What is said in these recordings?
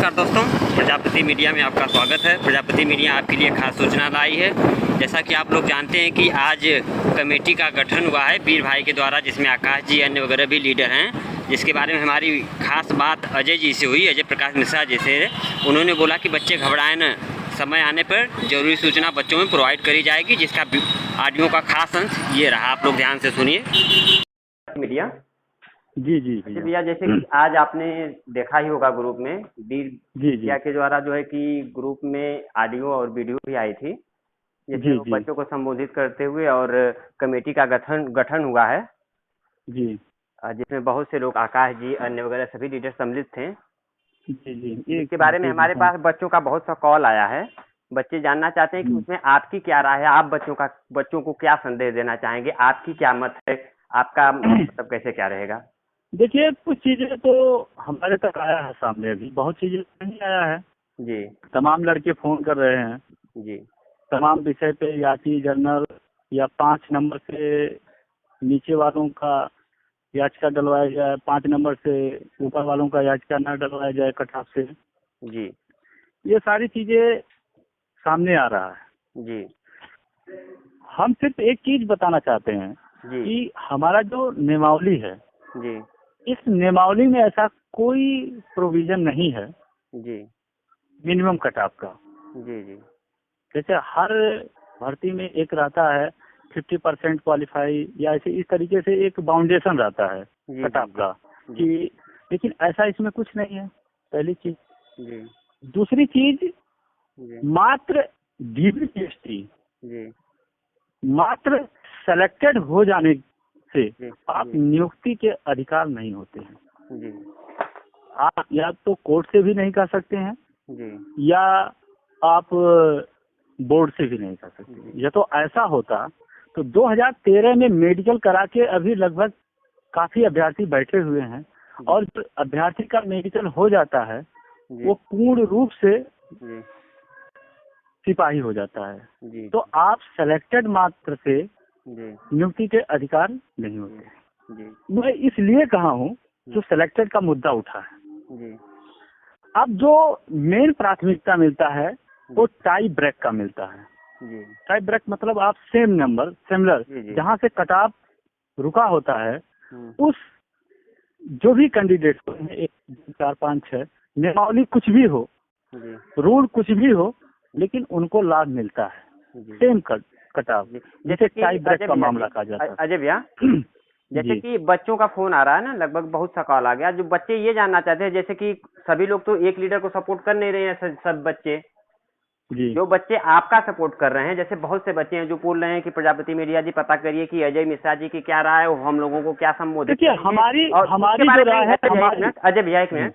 नमस्कार दोस्तों, प्रजापति मीडिया में आपका स्वागत है। प्रजापति मीडिया आपके लिए खास सूचना लाई है। जैसा कि आप लोग जानते हैं कि आज कमेटी का गठन हुआ है वीर भाई के द्वारा, जिसमें आकाश जी अन्य वगैरह भी लीडर हैं, जिसके बारे में हमारी खास बात अजय जी से हुई। अजय प्रकाश मिश्रा जी से उन्होंने बोला कि बच्चे घबराएं न, समय आने पर जरूरी सूचना बच्चों में प्रोवाइड करी जाएगी, जिसका ऑडियो का खास अंश ये रहा। आप लोग ध्यान से सुनिए। मीडिया जी जी भैया, जैसे कि आज आपने देखा ही होगा ग्रुप में वीर भैया के द्वारा जो है कि ग्रुप में ऑडियो और वीडियो भी आई थी, जिसमें वो बच्चों को संबोधित करते हुए और कमेटी का गठन हुआ है जी, जिसमें बहुत से लोग, आकाश जी अन्य वगैरह सभी लीडर सम्मिलित थे जी जी। इसके बारे में हमारे पास बच्चों का बहुत सा कॉल आया है। बच्चे जानना चाहते हैं कि उसमें आपकी क्या राय है, आप बच्चों को क्या संदेश देना चाहेंगे, आपकी क्या मत है, आपका मतलब कैसे क्या रहेगा? देखिए, कुछ चीजें तो हमारे तक आया है सामने, अभी बहुत चीजें नहीं आया है जी। तमाम लड़के फोन कर रहे हैं जी, तमाम विषय पे, याची जर्नल या 5 नंबर से नीचे वालों का याचिका डलवाया जाए, 5 नंबर से ऊपर वालों का याचिका न डलवाया जाए कट ऑफ से जी। ये सारी चीजें सामने आ रहा है जी। हम सिर्फ एक चीज बताना चाहते हैं जी, कि हमारा जो नियमावली है जी, इस नियमावली में ऐसा कोई प्रोविजन नहीं है जी मिनिमम कट ऑफ का जी जी। जैसे हर भर्ती में एक रहता है 50% क्वालिफाई, या ऐसे इस तरीके से एक बाउंडेशन रहता है कट ऑफ का कि, लेकिन ऐसा इसमें कुछ नहीं है, पहली चीज जी। दूसरी चीज, मात्र DBPST मात्र सेलेक्टेड हो जाने से आप नियुक्ति के अधिकार नहीं होते हैं जी। आप या तो कोर्ट से भी नहीं कर सकते हैं जी, या आप बोर्ड से भी नहीं कर सकते। या तो ऐसा होता तो 2013 में मेडिकल करा के अभी लगभग काफी अभ्यर्थी बैठे हुए हैं, और जो अभ्यर्थी का मेडिकल हो जाता है वो पूर्ण रूप से सिपाही हो जाता है। तो आप सेलेक्टेड मात्र से नियुक्ति के अधिकार नहीं होते। मैं इसलिए कहा हूँ जो सिलेक्टेड का मुद्दा उठा है। अब जो मेन प्राथमिकता मिलता है वो टाई ब्रेक का मिलता है। टाई ब्रेक मतलब आप सेम नंबर सिमिलर जहाँ से कट ऑफ रुका होता है, उस जो भी कैंडिडेट को 1 2 4 5 6 नियमावली कुछ भी हो, रूल कुछ भी हो, लेकिन उनको लाभ मिलता है सेम कट ऑफ, जैसे टाई ब्रेक का मामला कहा जाता है। अजय भैया, जैसे कि बच्चों का फोन आ रहा है ना, लगभग बहुत सा कॉल आ गया। जो बच्चे ये जानना चाहते हैं, जैसे कि सभी लोग तो एक लीडर को सपोर्ट कर नहीं रहे हैं, सब बच्चे जी, जो बच्चे आपका सपोर्ट कर रहे हैं, जैसे बहुत से बच्चे हैं जो बोल रहे हैं कि प्रजापति मीडिया जी पता करिए कि अजय मिश्रा जी की क्या राय है, वो हम लोगों को क्या संबोधित। देखिए, हमारी जो राय है, अजय भैया एक मिनट,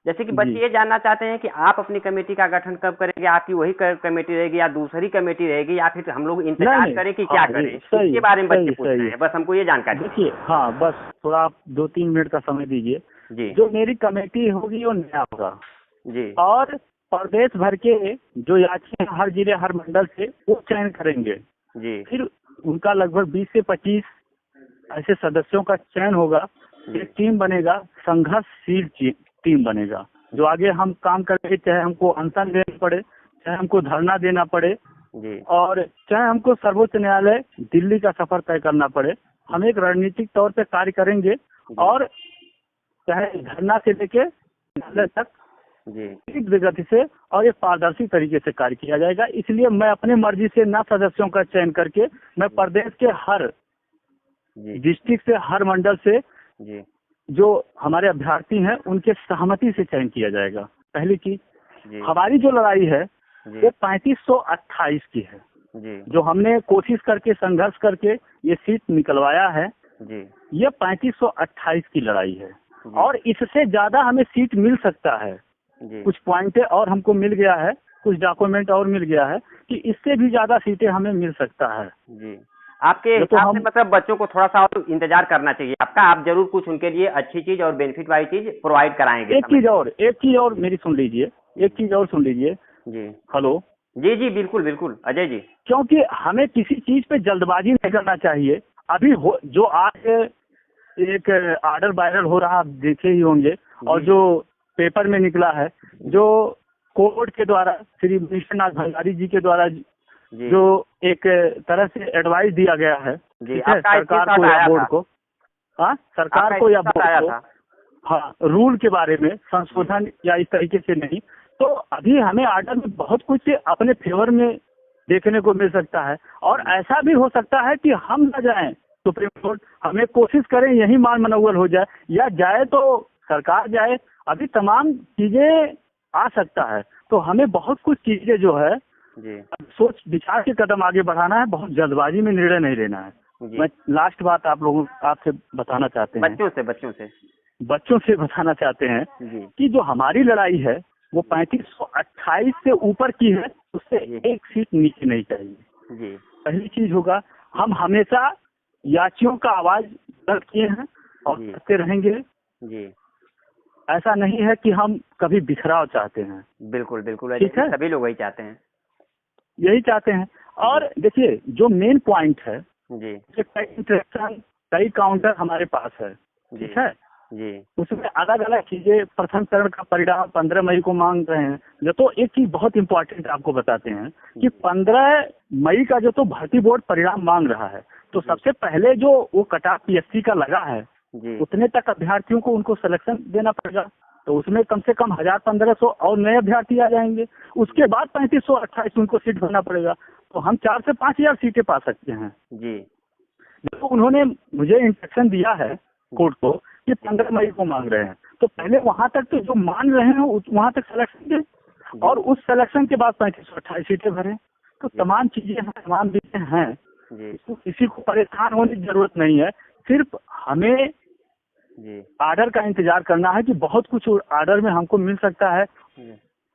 जैसे कि बच्चे ये जानना चाहते हैं कि आप अपनी कमेटी का गठन कब करेंगे, आपकी वही कमेटी रहेगी या दूसरी कमेटी रहेगी, या फिर हम लोग इंतजार करें कि क्या करें, इसके बारे में बच्चे पूछ रहे हैं। बस हमको ये जानकारी देखिए। हाँ, बस थोड़ा आप 2-3 मिनट का समय दीजिए जी। जो मेरी कमेटी होगी वो नया होगा जी, और प्रदेश भर के जो याची हर जिले हर मंडल से वो चयन करेंगे जी। फिर उनका लगभग 20 से 25 ऐसे सदस्यों का चयन होगा, एक टीम बनेगा, संघर्षशील टीम बनेगा, जो आगे हम काम करेंगे, चाहे हमको अनशन देना पड़े, चाहे हमको धरना देना पड़े जी, और चाहे हमको सर्वोच्च न्यायालय दिल्ली का सफर तय करना पड़े, हम एक रणनीतिक तौर पे कार्य करेंगे, और चाहे धरना से लेके न्यायालय तक जी गति से और एक पारदर्शी तरीके से कार्य किया जाएगा। इसलिए मैं अपने मर्जी से ना सदस्यों का चयन करके, मैं प्रदेश के हर डिस्ट्रिक्ट से, हर मंडल से जी, जो हमारे अभ्यर्थी हैं उनके सहमति से चयन किया जाएगा। पहली चीज, हमारी जो लड़ाई है वो 3528 की है जी, जो हमने कोशिश करके संघर्ष करके ये सीट निकलवाया है जी, ये 3528 की लड़ाई है, और इससे ज्यादा हमें सीट मिल सकता है जी। कुछ पॉइंट और हमको मिल गया है, कुछ डॉक्यूमेंट और मिल गया है कि इससे भी ज्यादा सीटें हमें मिल सकता है जी। आपके हिसाब से मतलब बच्चों को थोड़ा सा और इंतजार करना चाहिए आपका, आप जरूर कुछ उनके लिए अच्छी चीज और बेनिफिट वाली चीज प्रोवाइड कराएंगे। एक चीज और मेरी सुन लीजिए, एक चीज और सुन लीजिए जी। हेलो जी जी, बिल्कुल बिल्कुल अजय जी, क्योंकि हमें किसी चीज पे जल्दबाजी नहीं करना चाहिए। अभी जो आज एक ऑर्डर वायरल हो रहा, आप देखे ही होंगे, और जो पेपर में निकला है जो कोर्ट के द्वारा श्री विश्वनाथ भंडारी जी के द्वारा जो एक तरह से एडवाइस दिया गया है, ठीक है, सरकार को या बोर्ड को, हाँ सरकार को या बोर्ड को, हाँ रूल के बारे में संशोधन या इस तरीके से नहीं, तो अभी हमें आर्डर में बहुत कुछ अपने फेवर में देखने को मिल सकता है। और ऐसा भी हो सकता है कि हम न जाएं सुप्रीम कोर्ट, हमें कोशिश करें यही मान मनोवल हो जाए, या जाए तो सरकार जाए, अभी तमाम चीजें आ सकता है। तो हमें बहुत कुछ चीजें जो है सोच विचार के कदम आगे बढ़ाना है, बहुत जल्दबाजी में निर्णय नहीं लेना है। मैं लास्ट बात आपसे बताना चाहते हैं, बच्चों से बताना चाहते हैं कि जो हमारी लड़ाई है वो 3528 से ऊपर की है, उससे एक सीट नीचे नहीं चाहिए। पहली चीज होगा, हम हमेशा याचियों का आवाज दर्ज किए हैं और करते रहेंगे। ऐसा नहीं है कि हम कभी बिखराव चाहते हैं। बिल्कुल बिल्कुल, ठीक है, सभी लोग वही चाहते हैं, यही चाहते हैं। और देखिए जो मेन पॉइंट है, कई इंटरेक्शन, कई काउंटर हमारे पास है, ठीक है जी, उसमें अलग अलग चीजें, प्रथम चरण का परिणाम 15 मई को मांग रहे हैं। जो तो एक चीज बहुत इम्पोर्टेंट आपको बताते हैं कि 15 मई का जो तो भर्ती बोर्ड परिणाम मांग रहा है, तो सबसे पहले जो वो कटाफ पीएससी का लगा है उतने तक अभ्यर्थियों को उनको सिलेक्शन देना पड़ेगा, तो उसमें कम से कम 1500 और नए अभ्यर्थी आ जाएंगे। उसके बाद 3528 उनको सीट भरना पड़ेगा, तो हम 4 से 5000 सीटें पा सकते हैं जी। तो उन्होंने मुझे इंस्ट्रक्शन दिया है कोर्ट को कि 15 मई को मांग रहे हैं, तो पहले वहां तक तो जो मान रहे हैं वहां तक सिलेक्शन दे, और उस सिलेक्शन के बाद 3528 सीटें भरें। तो तमाम चीजें हैं, तमाम विषय हैं, तो किसी को परेशान होने की जरूरत नहीं है। सिर्फ हमें आर्डर का इंतजार करना है कि बहुत कुछ आर्डर में हमको मिल सकता है,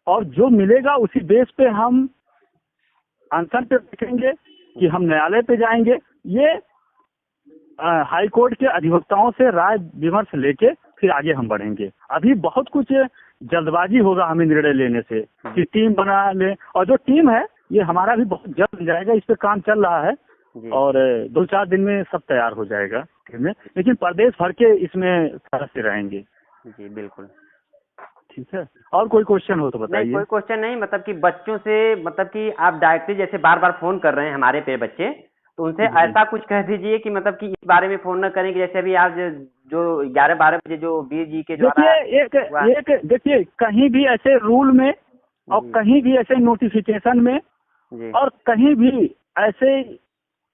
और जो मिलेगा उसी बेस पे हम अनशन पे देखेंगे कि हम न्यायालय पे जाएंगे। ये हाई कोर्ट के अधिवक्ताओं से राय विमर्श लेके फिर आगे हम बढ़ेंगे। अभी बहुत कुछ जल्दबाजी होगा हमें निर्णय लेने से कि टीम बना ले, और जो टीम है ये हमारा भी बहुत जल्द बन जाएगा, इस पे काम चल रहा है और 2-4 दिन में सब तैयार हो जाएगा टीम में। लेकिन प्रदेश भर के इसमें सदस्य रहेंगे जी। बिल्कुल ठीक है, और कोई क्वेश्चन हो तो बताइए। कोई क्वेश्चन नहीं, मतलब कि बच्चों से, मतलब कि आप डायरेक्टली जैसे बार बार फोन कर रहे हैं हमारे पे बच्चे, तो उनसे ऐसा कुछ कह दीजिए कि मतलब कि इस बारे में फोन न करें कि जैसे अभी आज जो 11-12 बजे जो वीर जी के द्वारा एक देखिए कहीं भी ऐसे रूल में और कहीं भी ऐसे नोटिफिकेशन में और कहीं भी ऐसे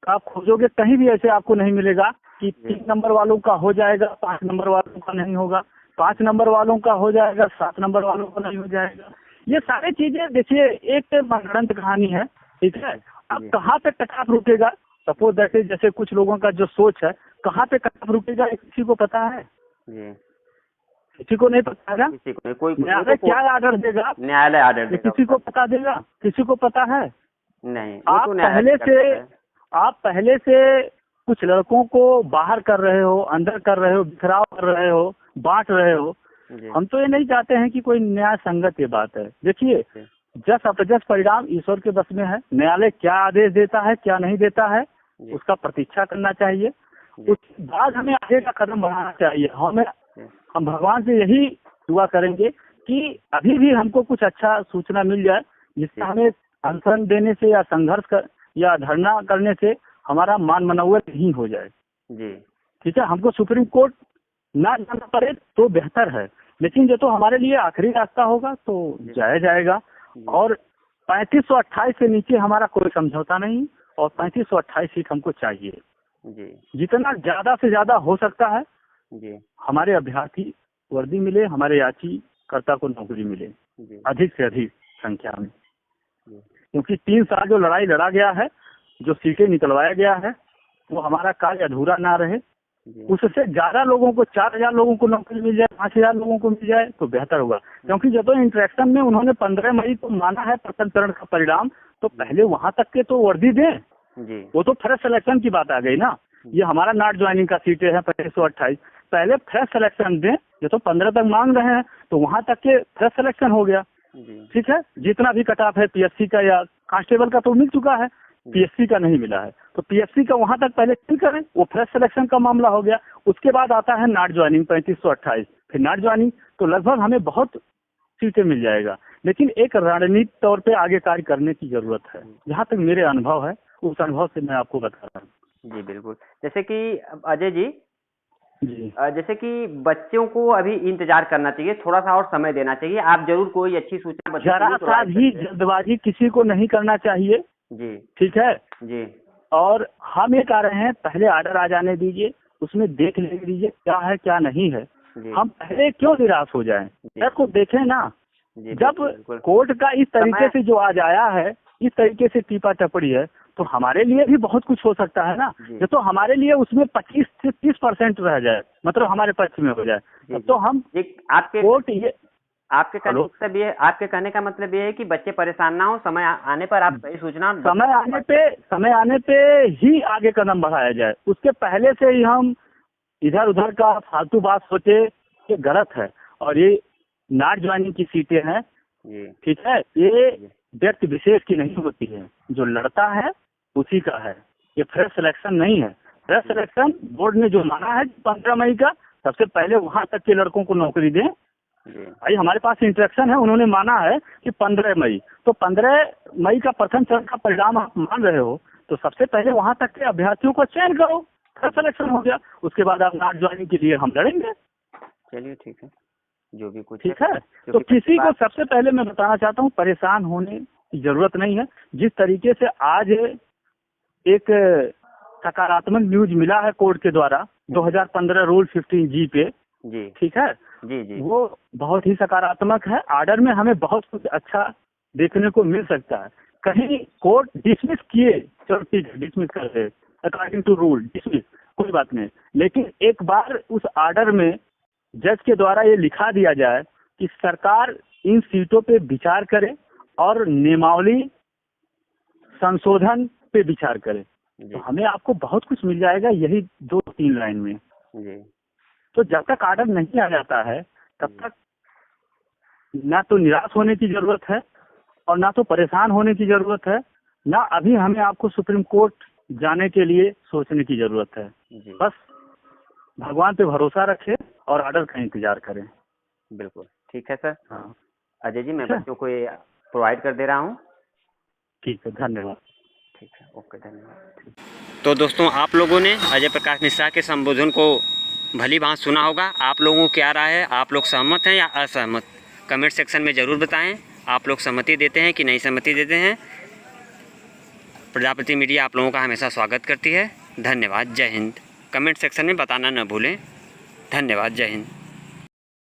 आप खोजोगे, कहीं भी ऐसे आपको नहीं मिलेगा कि 3 नंबर वालों का हो जाएगा, 5 नंबर वालों का नहीं होगा, 5 नंबर वालों का हो जाएगा, 7 नंबर वालों का नहीं हो जाएगा। ये सारी चीजें देखिए एक मनगढ़ंत कहानी है, ठीक है। अब कहाँ पे कटाफ रुकेगा, सपोज दैट जैसे कुछ लोगों का जो सोच है, कहाँ पे कटाफ रुकेगा किसी को पता है? किसी को नहीं पता है। न्यायालय क्या आर्डर देगा? न्यायालय आर्डर देगा, किसी को पता देगा? किसी को पता है? नहीं। आप पहले से कुछ लड़कों को बाहर कर रहे हो, अंदर कर रहे हो, बिखराव कर रहे हो, बांट रहे हो। हम तो ये नहीं चाहते हैं कि कोई न्याय संगत ये बात है। देखिए जस अपजस परिणाम ईश्वर के बस में है। न्यायालय क्या आदेश देता है, क्या नहीं देता है, उसका प्रतीक्षा करना चाहिए। उसके बाद हमें आगे का कदम बढ़ाना चाहिए। हम भगवान से यही दुआ करेंगे कि अभी भी हमको कुछ अच्छा सूचना मिल जाए, जिससे हमें अनशन देने से या संघर्ष या धरना करने से हमारा मान मनोवल नहीं हो जाए जी। ठीक है, हमको सुप्रीम कोर्ट ना जाना पड़े तो बेहतर है, लेकिन जो तो हमारे लिए आखिरी रास्ता होगा तो जाएगा। और 3528 से नीचे हमारा कोई समझौता नहीं, और 3528 सीट हमको चाहिए जी। जितना ज्यादा से ज्यादा हो सकता है जी, हमारे अभ्यर्थी वर्दी मिले, हमारे याचिकर्ता को नौकरी मिले अधिक से अधिक संख्या में, क्योंकि 3 साल जो लड़ाई लड़ा गया है, जो सीटें निकलवाया गया है, वो हमारा कार्य अधूरा ना रहे। उससे ज्यादा लोगों को, 4000 लोगों को नौकरी मिल जाए, 5000 लोगों को मिल जाए तो बेहतर होगा। क्योंकि जब तो इंटरेक्शन में उन्होंने 15 मई को माना है प्रथम चरण का परिणाम, तो पहले वहां तक के तो वर्दी दें जी। वो तो फ्रेश सिलेक्शन की बात आ गई ना। ये हमारा नॉट ज्वाइनिंग का सीटें हैं 3528, पहले फ्रेश सिलेक्शन दें। जो तो 15 तक मांग रहे हैं तो वहां तक के फ्रेश सिलेक्शन हो गया, ठीक है। जितना भी कटाफ है पीएससी का या कांस्टेबल का तो मिल चुका है, पीएससी का नहीं मिला है, तो पीएससी का वहां तक पहले क्लिक करें, वो फ्रेश सिलेक्शन का मामला हो गया। उसके बाद आता है नॉट ज्वाइनिंग 3528, फिर नॉट ज्वाइनिंग, तो लगभग हमें बहुत सीटें मिल जाएगा, लेकिन एक रणनीति तौर पे आगे कार्य करने की जरूरत है। जहाँ तक मेरे अनुभव है उस अनुभव से मैं आपको बता रहा हूँ। जी बिल्कुल। जैसे कि अजय जी, जी जैसे कि बच्चों को अभी इंतजार करना चाहिए, थोड़ा सा और समय देना चाहिए। आप जरूर कोई अच्छी सूचना जरा सा भी जल्दबाजी किसी को नहीं करना चाहिए। जी ठीक है जी। और हम ये कह रहे हैं पहले ऑर्डर आ जाने दीजिए, उसमें देख लेने दीजिए क्या है क्या नहीं है। हम पहले क्यों निराश हो जाएं? सर को देखें ना। जब कोर्ट का इस तरीके से जो आज आया है, इस तरीके से टीपा टपड़ी है, तो हमारे लिए भी बहुत कुछ हो सकता है ना। ये तो हमारे लिए उसमें 25 से 30% रह जाए, मतलब हमारे पक्ष में हो जाए, तो हम आपके कोर्ट ये आपके कहने का मतलब ये है कि बच्चे परेशान ना हो, समय आने पर आप सही सूचना, समय आने पे ही आगे कदम बढ़ाया जाए। उसके पहले से ही हम इधर उधर का फालतू बात सोचे ये गलत है। और ये नॉट ज्वाइनिंग की सीटें हैं, ठीक है, ये व्यक्ति विशेष की नहीं होती है, जो लड़ता है उसी का है। ये फ्रेश सिलेक्शन नहीं है। फ्रेश सिलेक्शन बोर्ड ने जो माना है 15 मई का, सबसे पहले वहां तक के लड़कों को नौकरी दें। भाई हमारे पास इंस्ट्रक्शन है, उन्होंने माना है कि 15 मई, तो 15 मई का प्रथम चरण का परिणाम आप मान रहे हो, तो सबसे पहले वहां तक के अभ्यर्थियों को चयन करो, फ्रेश सिलेक्शन हो गया, उसके बाद आप नॉट ज्वाइनिंग के लिए हम लड़ेंगे। चलिए ठीक है, जो भी कुछ ठीक है। तो किसी को सबसे पहले मैं बताना चाहता हूँ परेशान होने की जरूरत नहीं है। जिस तरीके से आज एक सकारात्मक न्यूज मिला है कोर्ट के द्वारा 2015 रूल 15G पे, जी ठीक है, जी, वो बहुत ही सकारात्मक है। ऑर्डर में हमें बहुत कुछ अच्छा देखने को मिल सकता है। कहीं कोर्ट डिसमिस किए, चलो ठीक है डिसमिस कर दे, अकॉर्डिंग टू रूल डिसमिस, कोई बात नहीं, लेकिन एक बार उस ऑर्डर में जज के द्वारा ये लिखा दिया जाए कि सरकार इन सीटों पे विचार करे और नियमावली संशोधन पे विचार करे, तो हमें आपको बहुत कुछ मिल जाएगा यही 2-3 लाइन में। तो जब तक ऑर्डर नहीं आ जाता है तब तक ना तो निराश होने की जरूरत है और ना तो परेशान होने की जरूरत है, ना अभी हमें आपको सुप्रीम कोर्ट जाने के लिए सोचने की जरूरत है। बस भगवान पे भरोसा रखें और ऑर्डर का इंतजार करें। बिल्कुल ठीक है सर। हाँ अजय जी, मैं बच्चों को ये प्रोवाइड कर दे रहा हूँ। ठीक है, धन्यवाद। ठीक है, ओके, धन्यवाद। तो दोस्तों, आप लोगों ने अजय प्रकाश मिश्रा के संबोधन को भली भांति सुना होगा। आप लोगों को क्या राय है? आप लोग सहमत हैं या असहमत? कमेंट सेक्शन में ज़रूर बताएं। आप लोग सहमति देते हैं कि नहीं सहमति देते हैं। प्रजापति मीडिया आप लोगों का हमेशा स्वागत करती है। धन्यवाद, जय हिंद। कमेंट सेक्शन में बताना न भूलें। धन्यवाद, जय हिंद।